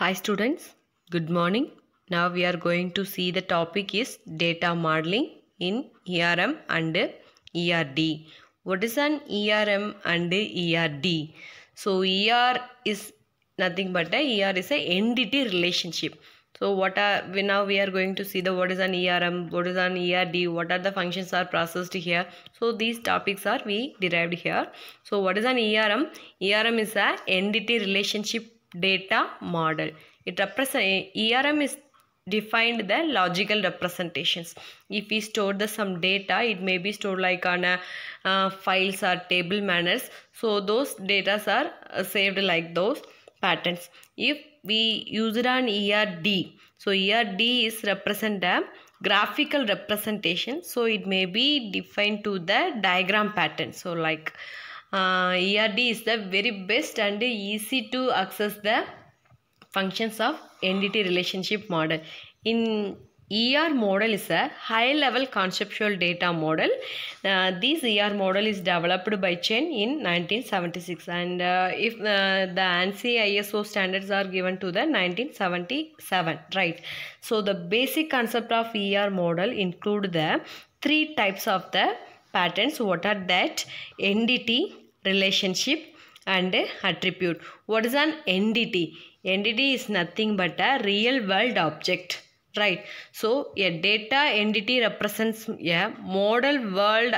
Hi students, good morning. Now we are going to see the topic is data modeling in ERM and ERD. What is an ERM and ERD? So ER is nothing but ER is a entity relationship. So now we are going to see the what is an ERM, what is an ERD, what are the functions are processed here. So these topics are we derived here. So what is an ERM? ERM is a entity relationship data model. ERM is defined the logical representations. If we store some data, it may be stored like on files or table manners. So those data are saved like those patterns. If we use it on ERD, so ERD is represent a graphical representation. So it may be defined to the diagram pattern. So like ERD is the very best and easy to access the functions of entity relationship model. In ER model is a high level conceptual data model. This ER model is developed by Chen in 1976 and if the ANSI ISO standards are given to the 1977, right? So the basic concept of ER model include the three types of the patterns. What are that? Entity, relationship and attribute. What is an entity? Entity is nothing but a real world object, right? So a data entity represents a model world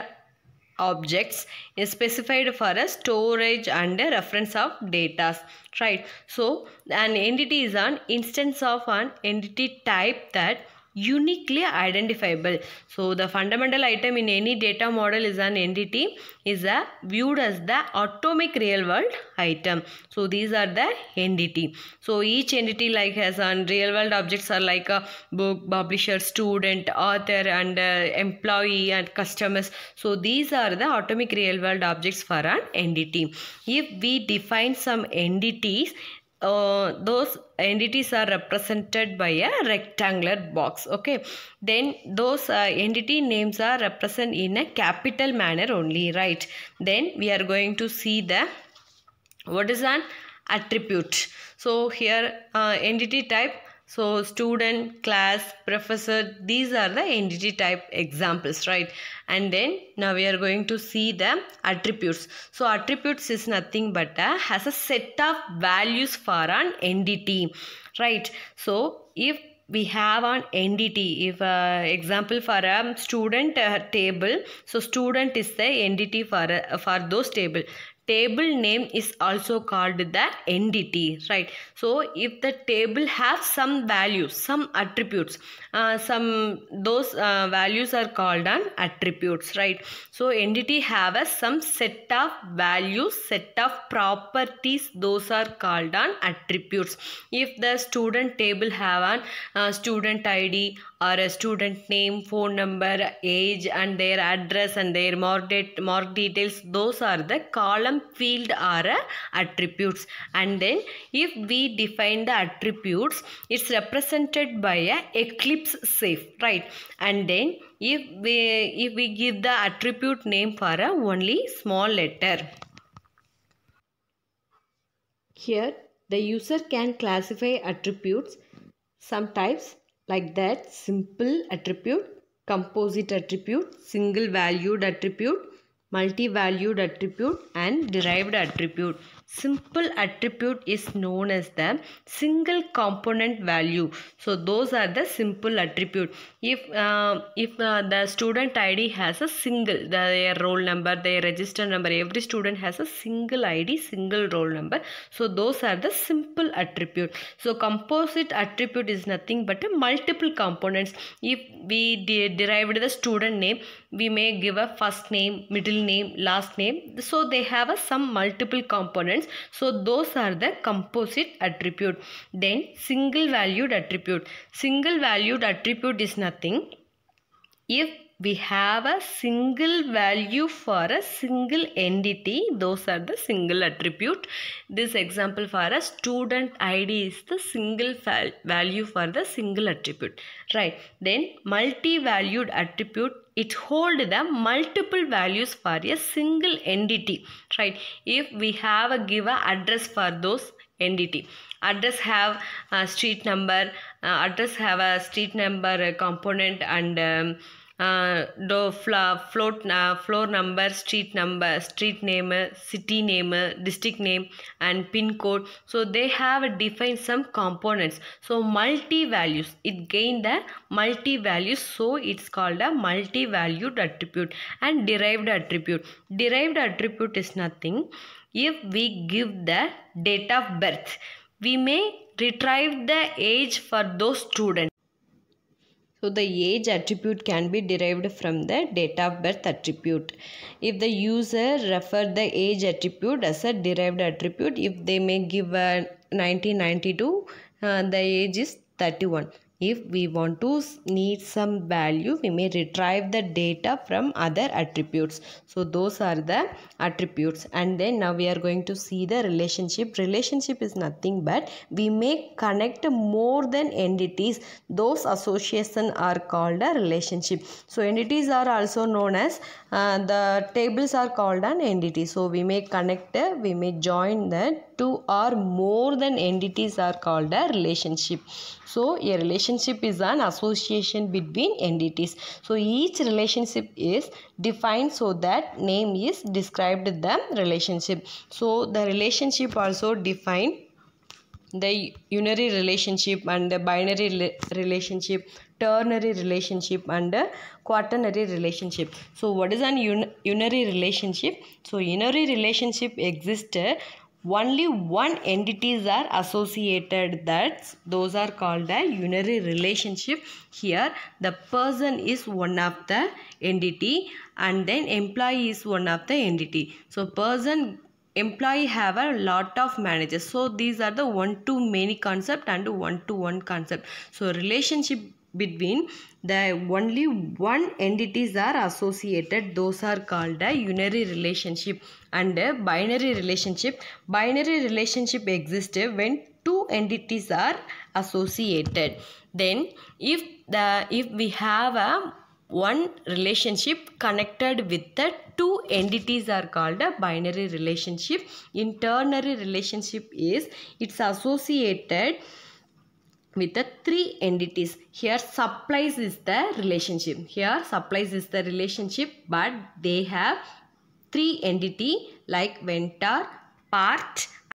objects is specified for a storage and a reference of data, right? So an entity is an instance of an entity type that uniquely identifiable. So the fundamental item in any data model is an entity is viewed as the atomic real world item. So these are the entity. So each entity like has an real world objects are like a book, publisher, student, author and employee and customers. So these are the atomic real world objects for an entity. If we define some entities, those entities are represented by a rectangular box. Okay, then those entity names are represented in a capital manner only, right? Then we are going to see the what is an attribute. So here entity type, so student, class, professor, these are the entity type examples, right? And then now we are going to see the attributes. So attributes is nothing but has a set of values for an entity, right? So if we have an entity, if example for a student table, so student is the entity for those table. Table name is also called the entity, right? So if the table has some values, some attributes, those values are called an attributes, right? So entity have some set of values, set of properties, those are called an attributes. If the student table have an student ID or a student name, phone number, age and their address and their mark details, those are the column field are attributes. And then if we define the attributes, it's represented by a eclipse safe, right? And then if we give the attribute name for a only small letter, here the user can classify attributes some types like that: simple attribute, composite attribute, single valued attribute, multi-valued attribute and derived attribute. Simple attribute is known as the single component value. So those are the simple attribute. If the student ID has a single, their roll number, their register number, every student has a single ID, single roll number. So those are the simple attribute. So composite attribute is nothing but a multiple components. If we derived the student name, we may give a first name, middle name, last name. So they have some multiple components. So those are the composite attribute. Then single valued attribute. Single valued attribute is nothing. If we have a single value for a single entity, those are the single attribute. This example for a student ID is the single value for the single attribute, right? Then multi-valued attribute, it hold the multiple values for a single entity, right? If we have a given address for those entity. Address have a street number, component, and floor number, street name, city name, district name, and pin code. So they have defined some components. So multi values, it gained the multi values, so it's called a multi-valued attribute. And derived attribute is nothing. If we give the date of birth, we may retrieve the age for those students. So the age attribute can be derived from the date of birth attribute. If the user refer the age attribute as a derived attribute, if they may give a 1992, the age is 31. If we want to need some value, we may retrieve the data from other attributes. So those are the attributes. And then now we are going to see the relationship. Relationship is nothing but we may connect more than entities. Those associations are called a relationship. So entities are also known as the tables are called an entity. So we may connect, we may join the two or more than entities are called a relationship. So a relationship is an association between entities. So each relationship is defined so that name is described the relationship. So the relationship also defined the unary relationship and the binary relationship, ternary relationship, and quaternary relationship. So what is an unary relationship? So unary relationship exists only one entities are associated, those are called a unary relationship. Here the person is one of the entity and then employee is one of the entity. So employee have a lot of managers. So these are the one-to-many concept and one-to-one concept. So relationship between the only one entities are associated, those are called a unary relationship. And a binary relationship exists when two entities are associated. Then if we have a one relationship connected with the two entities are called a binary relationship. In ternary relationship is it's associated with the three entities. Here supplies is the relationship. But they have three entity like vendor, part,